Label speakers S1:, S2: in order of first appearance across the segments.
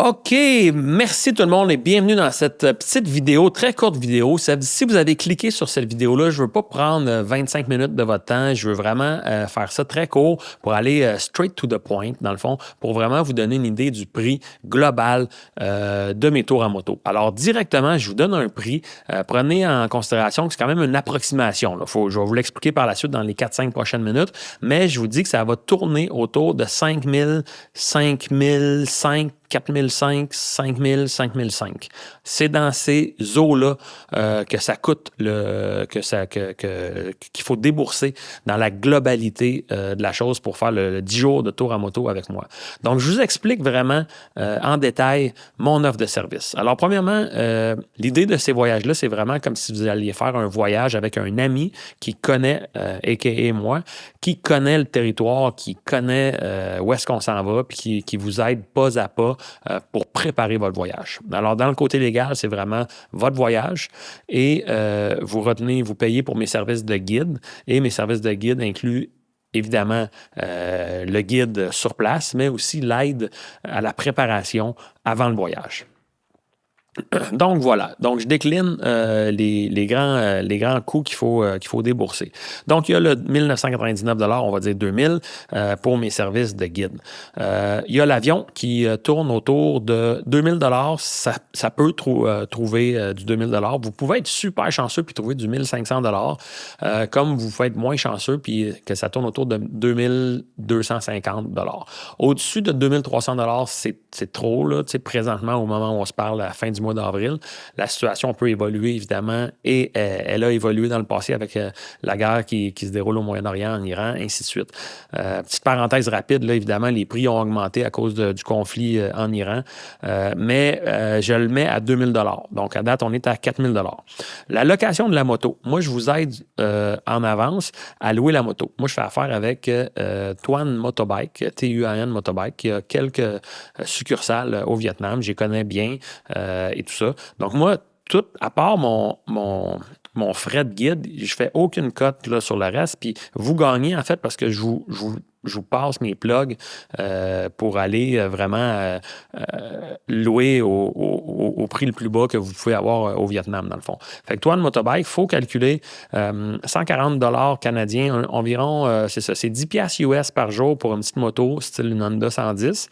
S1: OK, merci tout le monde et bienvenue dans cette petite vidéo, très courte vidéo. Si vous avez cliqué sur cette vidéo-là, je ne veux pas prendre 25 minutes de votre temps. Je veux vraiment faire ça très court pour aller straight to the point, dans le fond, pour vraiment vous donner une idée du prix global de mes tours en moto. Alors, directement, je vous donne un prix. Prenez en considération que c'est quand même une approximation. Je vais vous l'expliquer par la suite dans les 4-5 prochaines minutes, mais je vous dis que ça va tourner autour de 5 000, 5 000, 4 500, 5 000, 5 500. C'est dans ces eaux-là que ça coûte, qu'il faut débourser dans la globalité de la chose pour faire le 10 jours de tour en moto avec moi. Donc, je vous explique vraiment en détail mon offre de service. Alors, premièrement, l'idée de ces voyages-là, c'est vraiment comme si vous alliez faire un voyage avec un ami qui connaît, a.k.a. moi, qui connaît le territoire, qui connaît où est-ce qu'on s'en va, puis qui vous aide pas à pas pour préparer votre voyage. Alors, dans le côté légal, c'est vraiment votre voyage et vous payez pour mes services de guide et mes services de guide incluent évidemment le guide sur place, mais aussi l'aide à la préparation avant le voyage. Donc, voilà. Donc, je décline les grands coûts qu'il faut débourser. Donc, il y a le 1999 $, on va dire 2000 pour mes services de guide. Il y a l'avion qui tourne autour de 2000 $. Ça peut trouver du 2000 $. Vous pouvez être super chanceux puis trouver du 1500 $, comme vous pouvez être moins chanceux puis que ça tourne autour de 2250 $. Au-dessus de 2300 $, c'est trop, là. Tu sais, présentement, au moment où on se parle, à la fin du mois d'avril. La situation peut évoluer, évidemment, et elle a évolué dans le passé avec la guerre qui se déroule au Moyen-Orient, en Iran, ainsi de suite. Petite parenthèse rapide, là, évidemment, les prix ont augmenté à cause du conflit en Iran, mais je le mets à 2000 $. Donc, à date, on est à 4000 $. La location de la moto. Moi, je vous aide en avance à louer la moto. Moi, je fais affaire avec Tuan Motobike, T-U-A-N Motobike, qui a quelques succursales au Vietnam. Je les connais bien et tout ça. Donc, moi, tout, à part mon frais de guide, je fais aucune cote là, sur le reste. Puis, vous gagnez, en fait, parce que je vous passe mes plugs pour aller vraiment louer au prix le plus bas que vous pouvez avoir au Vietnam, dans le fond. Fait que toi, le motobike, il faut calculer 140 $ canadiens, environ, c'est ça, c'est 10 piastres US par jour pour une petite moto, style une Honda 110,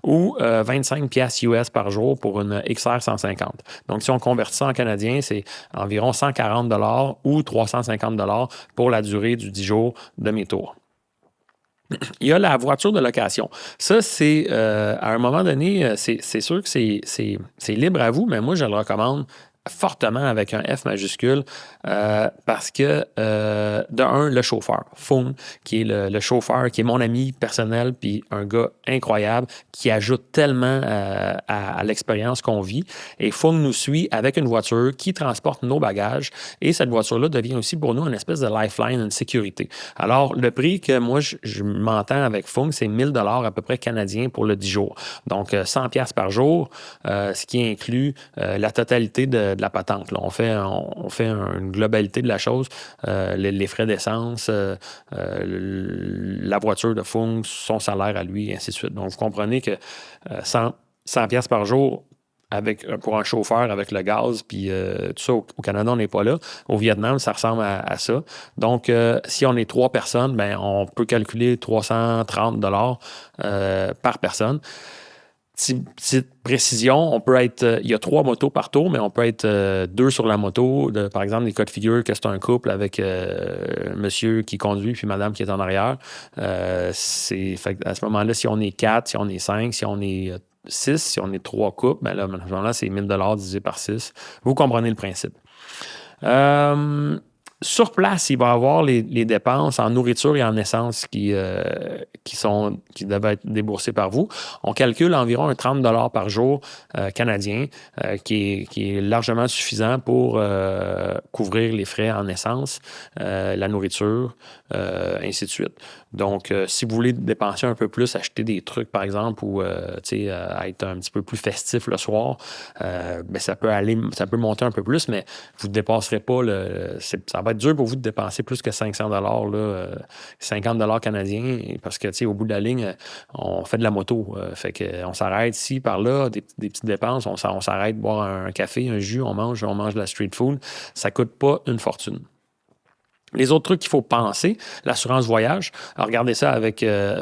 S1: ou 25 piastres US par jour pour une XR 150. Donc, si on convertit ça en canadien, c'est environ 140 $ ou 350 $ pour la durée du 10 jours de mes tours. Il y a la voiture de location. Ça, c'est à un moment donné, c'est sûr que c'est libre à vous, mais moi, je le recommande fortement avec un F majuscule parce que, de un, le chauffeur, Fung, qui est le chauffeur, qui est mon ami personnel, puis un gars incroyable, qui ajoute tellement à l'expérience qu'on vit. Et Fung nous suit avec une voiture qui transporte nos bagages et cette voiture-là devient aussi pour nous une espèce de lifeline, une sécurité. Alors, le prix que moi, je m'entends avec Fung, c'est 1000 $ à peu près canadiens pour le 10 jours. Donc, 100 piastres par jour, ce qui inclut la totalité de la patente. Là. On fait une globalité de la chose, les frais d'essence, la voiture de Fung, son salaire à lui, et ainsi de suite. Donc, vous comprenez que 100 piastres par jour pour un chauffeur avec le gaz, puis tout ça, au Canada, on n'est pas là. Au Vietnam, ça ressemble à ça. Donc, si on est 3 personnes, ben, on peut calculer 330 $ par personne. Petite précision, on peut être, il y a 3 motos par tour, mais on peut être 2 sur la moto. Par exemple, les cas de figure que c'est un couple avec monsieur qui conduit puis madame qui est en arrière. À ce moment-là, si on est 4, si on est 5, si on est 6, si on est 3 couples, ben là, à ce moment-là, c'est 1000 $ divisé par 6. Vous comprenez le principe. Sur place, il va y avoir les dépenses en nourriture et en essence qui doivent être déboursées par vous. On calcule environ un 30 $ par jour canadien, qui est largement suffisant pour couvrir les frais en essence, la nourriture, ainsi de suite. Donc, si vous voulez dépenser un peu plus, acheter des trucs, par exemple, ou être un petit peu plus festif le soir, ben ça peut monter un peu plus, mais vous ne dépasserez pas ça va va être dur pour vous de dépenser plus que 500 $, 50 canadiens, parce que, tu sais, au bout de la ligne, on fait de la moto. Fait qu'on s'arrête ici, par là, des petites dépenses. On s'arrête boire un café, un jus, on mange de la street food. Ça ne coûte pas une fortune. Les autres trucs qu'il faut penser, l'assurance voyage, alors regardez ça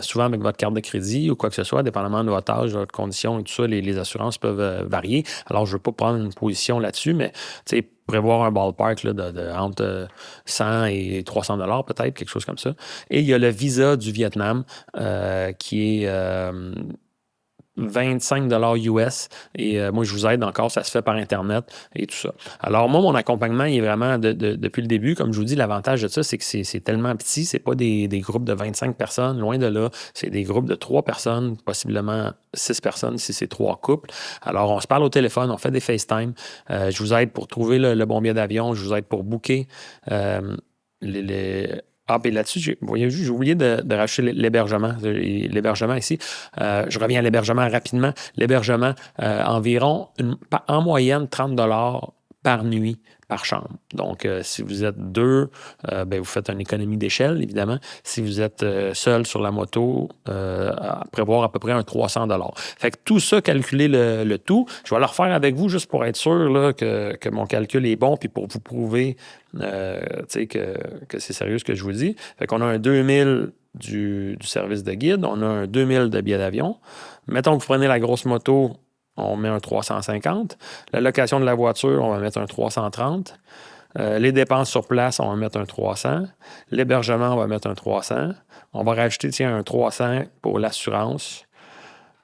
S1: souvent avec votre carte de crédit ou quoi que ce soit, dépendamment de votre âge, de votre condition et tout ça, les assurances peuvent varier. Alors, je ne veux pas prendre une position là-dessus, mais prévoir un ballpark là, entre 100 et 300 $ peut-être, quelque chose comme ça. Et il y a le visa du Vietnam qui est 25 $ US. Et moi, je vous aide encore, ça se fait par Internet et tout ça. Alors, moi, mon accompagnement, il est vraiment depuis le début. Comme je vous dis, l'avantage de ça, c'est que c'est tellement petit. C'est pas des groupes de 25 personnes, loin de là. C'est des groupes de 3 personnes, possiblement 6 personnes si c'est 3 couples. Alors, on se parle au téléphone, on fait des FaceTime. Je vous aide pour trouver le bon billet d'avion. Je vous aide pour booker puis là-dessus, j'ai oublié de rajouter l'hébergement. L'hébergement ici, je reviens à l'hébergement rapidement. L'hébergement, environ, en moyenne, 30 $ par nuit, par chambre. Donc, si vous êtes 2, vous faites une économie d'échelle, évidemment. Si vous êtes seul sur la moto, prévoir à peu près un 300 $. Fait que tout ça, calculer le tout, je vais le refaire avec vous juste pour être sûr là, que mon calcul est bon, puis pour vous prouver que c'est sérieux ce que je vous dis. Fait qu'on a un 2000 du service de guide, on a un 2000 de billets d'avion. Mettons que vous prenez la grosse moto, on met un 350. La location de la voiture, on va mettre un 330. Les dépenses sur place, on va mettre un 300. L'hébergement, on va mettre un 300. On va rajouter un 300 pour l'assurance.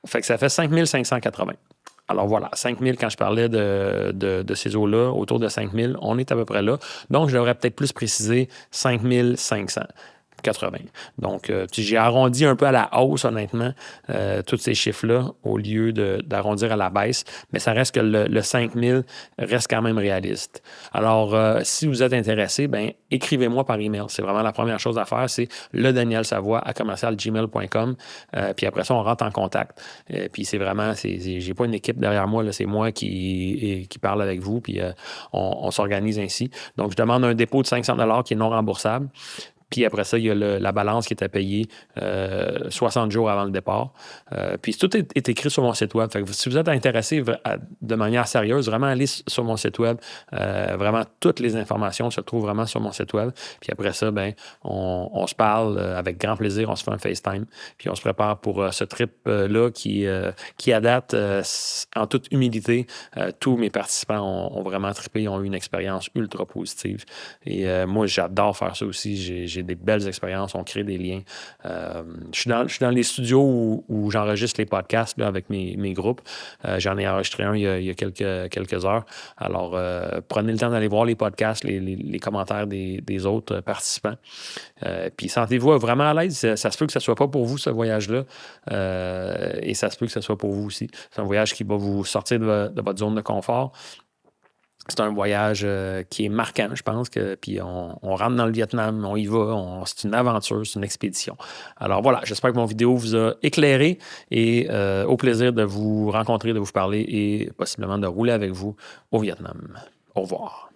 S1: Fait que ça fait 5580. Alors voilà, 5 000 quand je parlais de ces eaux-là, autour de 5 000, on est à peu près là. Donc, je devrais peut-être plus préciser 5 580. Donc, j'ai arrondi un peu à la hausse, honnêtement, tous ces chiffres-là, au lieu d'arrondir à la baisse. Mais ça reste que le 5 000 reste quand même réaliste. Alors, si vous êtes intéressé, écrivez-moi par email. C'est vraiment la première chose à faire, c'est ledanielsavoie@gmail.com. Puis après ça, on rentre en contact. Puis c'est vraiment, j'ai pas une équipe derrière moi, là, c'est moi qui parle avec vous, puis on s'organise ainsi. Donc, je demande un dépôt de 500 $ qui est non remboursable. Puis après ça, il y a la balance qui est à payer 60 jours avant le départ. Puis tout est écrit sur mon site web. Fait que si vous êtes intéressé de manière sérieuse, vraiment allez sur mon site web. Vraiment, toutes les informations se trouvent vraiment sur mon site web. Puis après ça, on se parle avec grand plaisir. On se fait un FaceTime. Puis on se prépare pour ce trip-là qui à date, en toute humilité, tous mes participants ont vraiment trippé. Ils ont eu une expérience ultra positive. Et moi, j'adore faire ça aussi. J'ai des belles expériences, on crée des liens. Je suis dans les studios où j'enregistre les podcasts là, avec mes groupes. J'en ai enregistré un il y a quelques heures. Alors, prenez le temps d'aller voir les podcasts, les commentaires des autres participants. Puis sentez-vous vraiment à l'aise. Ça se peut que ce ne soit pas pour vous, ce voyage-là. Et ça se peut que ce soit pour vous aussi. C'est un voyage qui va vous sortir de votre zone de confort. C'est un voyage qui est marquant, je pense. Puis on rentre dans le Vietnam, on y va, c'est une aventure, c'est une expédition. Alors voilà, j'espère que mon vidéo vous a éclairé et au plaisir de vous rencontrer, de vous parler et possiblement de rouler avec vous au Vietnam. Au revoir.